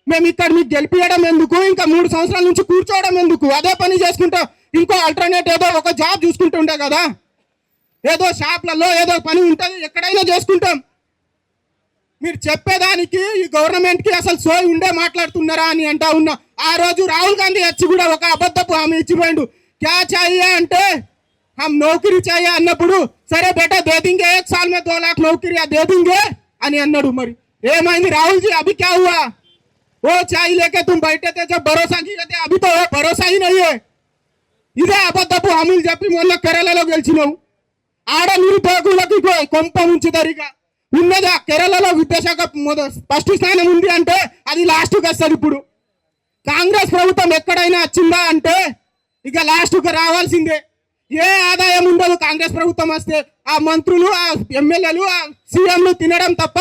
మేము ఇక్కడ మీకు గెలిపియడం ఎందుకు? ఇంకా 3 సంవత్సరాల నుంచి కూర్చోవడం ఎందుకు? అదే పని చేసుకుంటా ఇంకో ఆల్టర్నేట్ ఏదో ఒక జాబ్ చూసుకుంటుండే కదా. ఏదో షాప్లలో ఏదో పని ఉంటుంది, ఎక్కడైనా చేసుకుంటాం. మీరు చెప్పేదానికి ఈ గవర్నమెంట్ కి అసలు సోయి ఉండే మాట్లాడుతున్నారా అని అంటా ఉన్నా. ఆ రోజు రాహుల్ గాంధీ వచ్చి కూడా ఒక అబద్ధపు హామీ ఇచ్చిపోయిండు. క్యా చాహియే అంటే హమ్ నౌకరీ చాహియే అన్నప్పుడు, సరే బేటా దే దేంగే 1 साल में 2 लाख नौकरी दे देंगे అని అన్నాడు. మరి ఏమైంది రాహుల్ జీ? అభి క్యా హువా? ఓ చాయ్ లేకే తుమ్ బయటే తే జబ్ భరోసా కియే తే అభి తో భరోసా హీ నహీ హై. ఇదే అబద్ధపు హామీలు చెప్పి మొన్న కేరళలో గెలిచినావు. ఆడ నిరుద్యోగులకి కొంప ముంచుదరిగా ఉన్నదా? కేరళలో విద్యాశాఖ ఫస్ట్ స్థానం ఉంది అంటే అది లాస్ట్కి వస్తుంది. ఇప్పుడు కాంగ్రెస్ ప్రభుత్వం ఎక్కడైనా వచ్చిందా అంటే ఇక లాస్ట్కి రావాల్సిందే. ఏ ఆదాయం ఉండదు కాంగ్రెస్ ప్రభుత్వం వస్తే. ఆ మంత్రులు, ఆ ఎమ్మెల్యేలు, ఆ సీఎంలు తినడం తప్ప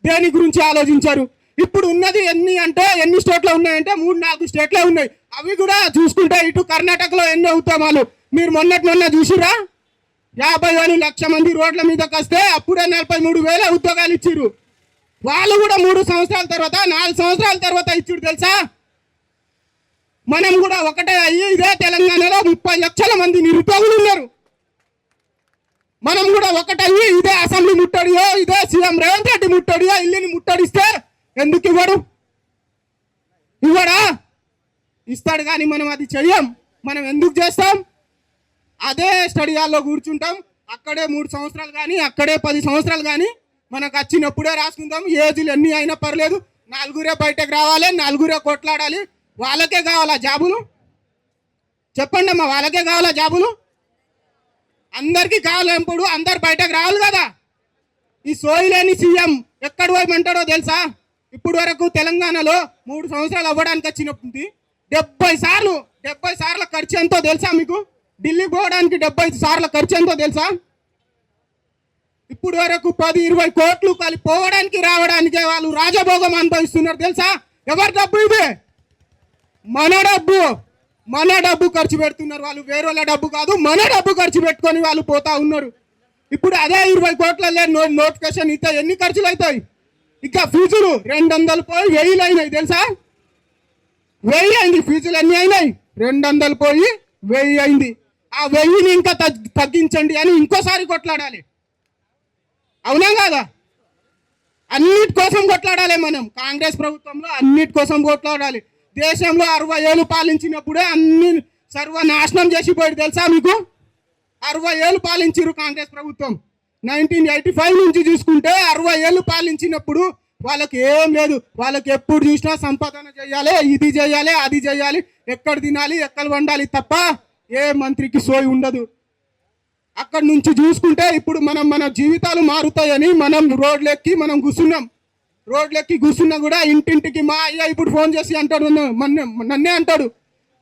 దేని గురించి ఆలోచించారు. ఇప్పుడు ఉన్నది ఎన్ని స్టేట్లో ఉన్నాయంటే 3-4 స్టేట్లే ఉన్నాయి. అవి కూడా చూసుకుంటే ఇటు కర్ణాటకలో ఎన్ని ఉద్యమాలు మీరు మొన్న చూసిరా? 50,000 లక్ష మంది రోడ్ల మీదకి వస్తే అప్పుడే 43,000 ఉద్యోగాలు ఇచ్చిర్రు. వాళ్ళు కూడా 3 సంవత్సరాల తర్వాత 4 సంవత్సరాల తర్వాత ఇచ్చుడు తెలుసా? మనం కూడా ఒకటే అయ్యి ఇదే తెలంగాణలో 30 లక్షల మంది నిరుద్యోగులు ఉన్నారు. మనం కూడా ఒకటయ్యి ఇదే అసెంబ్లీ ముట్టడియో, ఇదే సీఎం రేవంత్ రెడ్డి ముట్టడియో ఇల్లుని ముట్టడిస్తే ఎందుకు ఇవ్వడా? ఇస్తాడు కానీ మనం అది చెయ్యం. మనం ఎందుకు చేస్తాం? అదే స్టడీ హాల్లో కూర్చుంటాం. అక్కడే 3 సంవత్సరాలు కానీ అక్కడే 10 సంవత్సరాలు కానీ మనకు వచ్చినప్పుడే రాసుకుందాం. ఏజ్లు ఎన్ని అయినా పర్లేదు, 4 బయటకు రావాలి, 4 కొట్లాడాలి. వాళ్ళకే కావాలా జాబులు? చెప్పండి అమ్మా, వాళ్ళకే కావాలా జాబులు? అందరికీ కావాలప్పుడు అందరు బయటకు రావాలి కదా. ఈ సోయిలేని సీఎం ఎక్కడ పోయమంటాడో తెలుసా? ఇప్పుడు వరకు తెలంగాణలో 3 సంవత్సరాలు అవ్వడానికి వచ్చినప్పుడు 70 సార్లు ఖర్చు ఎంతో తెలుసా మీకు? ఢిల్లీ పోవడానికి 70 సార్ల ఖర్చు ఎంతో తెలుసా? ఇప్పుడు వరకు 10-20 కోట్లు కలిపి పోవడానికి రావడానికే వాళ్ళు రాజభోగం అనుభవిస్తున్నారు తెలుసా? ఎవరి డబ్బు ఇది? మన డబ్బు ఖర్చు పెడుతున్నారు వాళ్ళు. వేరే వాళ్ళ డబ్బు కాదు, మన డబ్బు ఖర్చు పెట్టుకొని వాళ్ళు పోతా ఉన్నారు. ఇప్పుడు అదే 20 కోట్ల నోటిఫికేషన్ ఇస్తే ఎన్ని ఖర్చులు అవుతాయి? ఇక ఫీజులు 200 పోయి 1000 అయినాయి తెలుసా? 1000 అయింది. ఫీజులు ఎన్ని అయినాయి? 200 పోయి 1000 అయింది. ఆ 1000ని ఇంకా తగ్గించండి అని ఇంకోసారి కొట్లాడాలి. అవునా కాదా? అన్నిటి కోసం కొట్లాడాలి. మనం కాంగ్రెస్ ప్రభుత్వంలో అన్నిటి కోసం కొట్లాడాలి. దేశంలో 60 ఏళ్ళు పాలించినప్పుడే అన్ని సర్వనాశనం చేసిపోయాడు తెలుసా మీకు? 60 ఏళ్ళు పాలించారు కాంగ్రెస్ ప్రభుత్వం. 1985 నుంచి చూసుకుంటే 60 ఏళ్ళు పాలించినప్పుడు వాళ్ళకి ఏం లేదు. వాళ్ళకి ఎప్పుడు చూసినా సంపాదన చేయాలి, ఇది చేయాలి, అది చేయాలి, ఎక్కడ తినాలి, ఎక్కడ వండాలి తప్ప ఏ మంత్రికి సోయి ఉండదు. అక్కడి నుంచి చూసుకుంటే ఇప్పుడు మన జీవితాలు మారుతాయని మనం రోడ్లెక్కి కూర్చున్నాం. రోడ్లెక్కి కూర్చున్నా కూడా ఇంటింటికి మా అయ్య ఇప్పుడు ఫోన్ చేసి అంటాడు, నన్నే అంటాడు,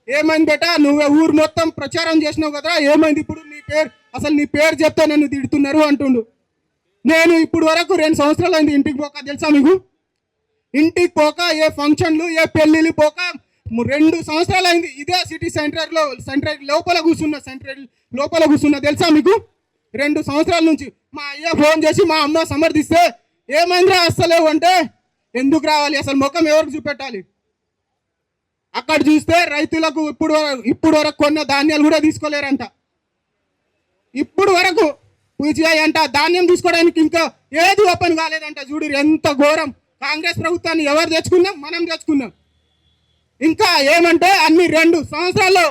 ఏమైంది బేటా నువ్వు ఊరు మొత్తం ప్రచారం చేసినావు కదా, ఏమైంది ఇప్పుడు నీ పేరు చెప్తే నన్ను తిడుతున్నారు అంటుండు. నేను ఇప్పుడు వరకు 2 సంవత్సరాలు అయింది ఇంటికి పోక తెలుసా మీకు? ఇంటికి పోక ఏ ఫంక్షన్లు ఏ పెళ్ళిళ్ళు పోక 2 సంవత్సరాలు అయింది. ఇదే సిటీ సెంటర్ లోపల కూర్చున్నా తెలుసా మీకు? 2 సంవత్సరాల నుంచి మా అయ్య ఫోన్ చేసి మా అమ్మ సమర్థిస్తే ఏమైందిరా వస్తలేవు అంటే, ఎందుకు రావాలి అసలు ముఖం ఎవరికి చూపెట్టాలి? అక్కడ చూస్తే రైతులకు ఇప్పుడు వరకు కొన్న ధాన్యాలు కూడా తీసుకోలేరంట. ఇప్పుడు వరకు పూజ అంట ధాన్యం తీసుకోవడానికి ఇంకా ఏది ఓపెన్ కాలేదంట. చూడు ఎంత ఘోరం. కాంగ్రెస్ ప్రభుత్వాన్ని ఎవరు తెచ్చుకున్నాం? మనం తెచ్చుకున్నాం. ఇంకా ఏమంటే అన్ని 2 సంవత్సరాల్లో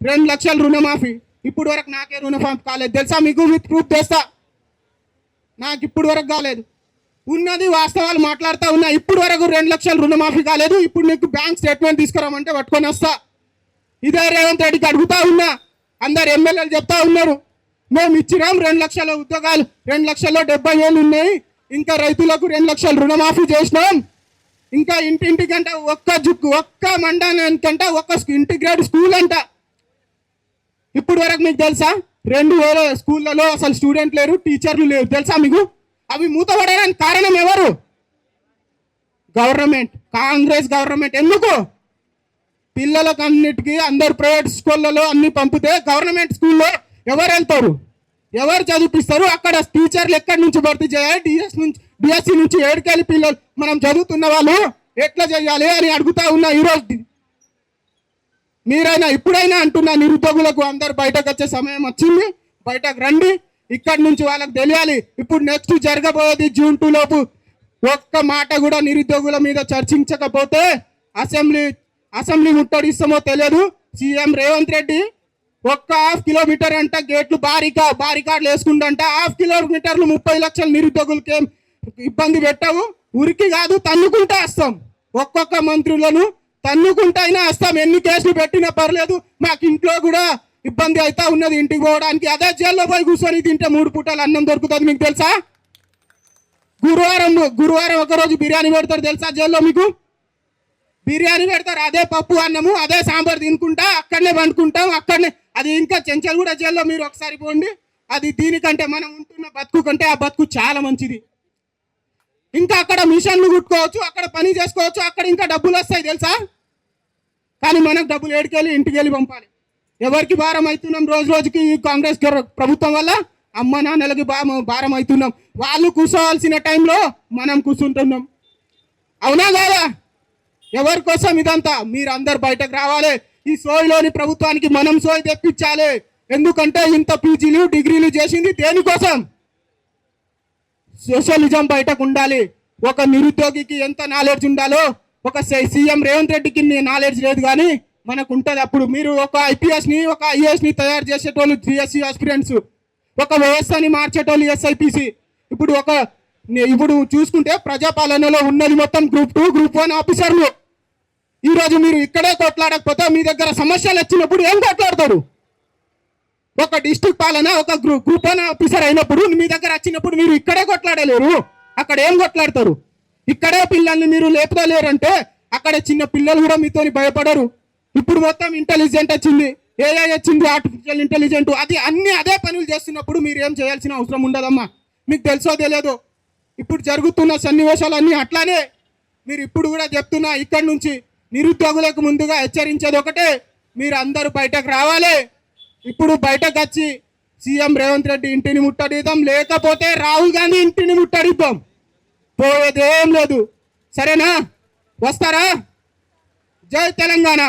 2 లక్షల రుణమాఫీ. ఇప్పుడు వరకు నాకే రుణమాఫీ కాలేదు తెలుసా మీకు? విత్ ప్రూఫ్ తెస్తా. నాకు ఇప్పుడు వరకు కాలేదు. ఉన్నది వాస్తవాలు మాట్లాడుతూ ఉన్నా. ఇప్పుడు వరకు 2 లక్షల రుణమాఫీ కాలేదు. ఇప్పుడు నీకు బ్యాంక్ స్టేట్మెంట్ తీసుకురామంటే పట్టుకొని వస్తా. ఇదే రేవంత్ రెడ్డికి అడుగుతా ఉన్నా. అందరు ఎమ్మెల్యేలు చెప్తా ఉన్నారు, మేము ఇచ్చినాం 2 లక్షల ఉద్యోగాలు, 2 లక్షల్లో 70,000 ఉన్నాయి, ఇంకా రైతులకు 2 లక్షల రుణమాఫీ చేసినాం, ఇంకా ఇంటింటికంట ఒక్క మండలానికంట ఒక్క ఇంటిగ్రేటెడ్ స్కూల్ అంట. ఇప్పుడు వరకు మీకు తెలుసా 2000 స్కూళ్ళలో అసలు స్టూడెంట్ లేరు, టీచర్లు లేరు తెలుసా మీకు? అవి మూతపడడానికి కారణం ఎవరు? Government, Congress government. ఎందుకు? పిల్లలకు అన్నిటికీ అందరు ప్రైవేట్ స్కూళ్ళలో అన్ని పంపితే గవర్నమెంట్ స్కూల్లో ఎవరు వెళ్తారు? ఎవరు చదివిపిస్తారు? అక్కడ టీచర్లు ఎక్కడి నుంచి భర్తీ చేయాలి? డిఎస్సి నుంచి ఏడుకెళ్ళి పిల్లలు మనం చదువుతున్న వాళ్ళు ఎట్లా చేయాలి అని అడుగుతా ఉన్నా. ఈరోజు మీరైనా ఇప్పుడైనా అంటున్నా, నిరుద్యోగులకు అందరు బయటకు వచ్చే సమయం వచ్చింది, బయటకు రండి. ఇక్కడి నుంచి వాళ్ళకి తెలియాలి. ఇప్పుడు నెక్స్ట్ జరగబోయేది June 2 లోపు ఒక్క మాట కూడా నిరుద్యోగుల మీద చర్చించకపోతే అసెంబ్లీ ముట్టడిస్తామో తెలియదు. సీఎం రేవంత్ రెడ్డి 1/2 కిలోమీటర్ అంట గేట్లు బారికాడ్లు వేసుకుంటంట. 1/2 కిలోమీటర్లు 30 లక్షల నిరుద్యోగులకి ఏం ఇబ్బంది పెట్టవు? ఉరికి కాదు, తన్నుకుంటా వస్తాం. ఒక్కొక్క మంత్రులను తన్నుకుంటా అయినా వస్తాం. ఎన్ని కేసులు పెట్టినా పర్లేదు. మాకు ఇంట్లో కూడా ఇబ్బంది అయితే ఉన్నది ఇంటికి పోవడానికి. అదే జైల్లో పోయి కూర్చొని తింటే 3 పూటలు అన్నం దొరుకుతుంది. మీకు తెలుసా? గురువారం ఒకరోజు బిర్యానీ పెడతారు తెలుసా జైల్లో మీకు? బిర్యానీ పెడతారు, అదే పప్పు అన్నము అదే సాంబార్ తినుకుంటా అక్కడనే వండుకుంటాం. అక్కడనే అది ఇంకా చెంచల్ కూడా జైల్లో మీరు ఒకసారి పోండి. అది దీనికంటే మనం ఉంటున్న బతుకు కంటే ఆ బతుకు చాలా మంచిది. ఇంకా అక్కడ మిషన్లు కుట్టుకోవచ్చు, అక్కడ పని చేసుకోవచ్చు, అక్కడ ఇంకా డబ్బులు వస్తాయి తెలుసా? కానీ మనకు డబ్బులు ఏడుకెళ్ళి ఇంటికి వెళ్ళి పంపాలి. ఎవరికి భారం అవుతున్నాం రోజు రోజుకి? ఈ కాంగ్రెస్ ప్రభుత్వం వల్ల అమ్మ నాన్నలకి భారం అవుతున్నాం. వాళ్ళు కూర్చోవాల్సిన టైంలో మనం కూర్చుంటున్నాం. అవునా కాదా? ఎవరి కోసం ఇదంతా? మీరు అందరు బయటకు రావాలి. ఈ సోయిలోని ప్రభుత్వానికి మనం సోయి తెప్పించాలి. ఎందుకంటే ఇంత పీజీలు డిగ్రీలు చేసింది దేనికోసం? సోషలిజం బయటకు ఉండాలి. ఒక నిరుద్యోగికి ఎంత నాలెడ్జ్ ఉండాలో ఒక సీఎం రేవంత్ రెడ్డికి నాలెడ్జ్ లేదు, కానీ మనకు ఉంటుంది. అప్పుడు మీరు ఒక ఐపీఎస్ని ఒక ఐఏఎస్ని తయారు చేసేటోళ్ళు GSC ఆస్పిరెంట్స్, ఒక వ్యవస్థని మార్చేటోళ్ళు SIPC. ఇప్పుడు చూసుకుంటే ప్రజాపాలనలో ఉన్నది మొత్తం Group 2 Group 1 ఆఫీసర్లు. ఈరోజు మీరు ఇక్కడే కొట్లాడకపోతే మీ దగ్గర సమస్యలు వచ్చినప్పుడు ఏం కొట్లాడతారు? ఒక డిస్ట్రిక్ట్ పాలన ఒక Group 1 ఆఫీసర్ అయినప్పుడు మీ దగ్గర వచ్చినప్పుడు మీరు ఇక్కడే కొట్లాడలేరు. అక్కడ ఏం కొట్లాడతారు? ఇక్కడే పిల్లల్ని మీరు లేపుతలేరంటే అక్కడ చిన్న పిల్లలు కూడా మీతో భయపడరు. ఇప్పుడు మొత్తం ఇంటెలిజెంట్ వచ్చింది, AI వచ్చింది, ఆర్టిఫిషియల్ ఇంటెలిజెంట్, అదే పనులు చేస్తున్నప్పుడు మీరు ఏం చేయాల్సిన అవసరం ఉండదమ్మా. మీకు తెలుసో తెలియదు ఇప్పుడు జరుగుతున్న సన్నివేశాలన్నీ అట్లానే. మీరు ఇప్పుడు కూడా చెప్తున్నా, ఇక్కడి నుంచి నిరుద్యోగులకు ముందుగా హెచ్చరించేది ఒకటే, మీరు అందరూ బయటకు రావాలి. ఇప్పుడు బయటకు వచ్చి సీఎం రేవంత్ రెడ్డి ఇంటిని ముట్టడిద్దాం, లేకపోతే రాహుల్ గాంధీ ఇంటిని ముట్టడిద్దాం. పోయేదేం లేదు. సరేనా? వస్తారా? జై తెలంగాణ.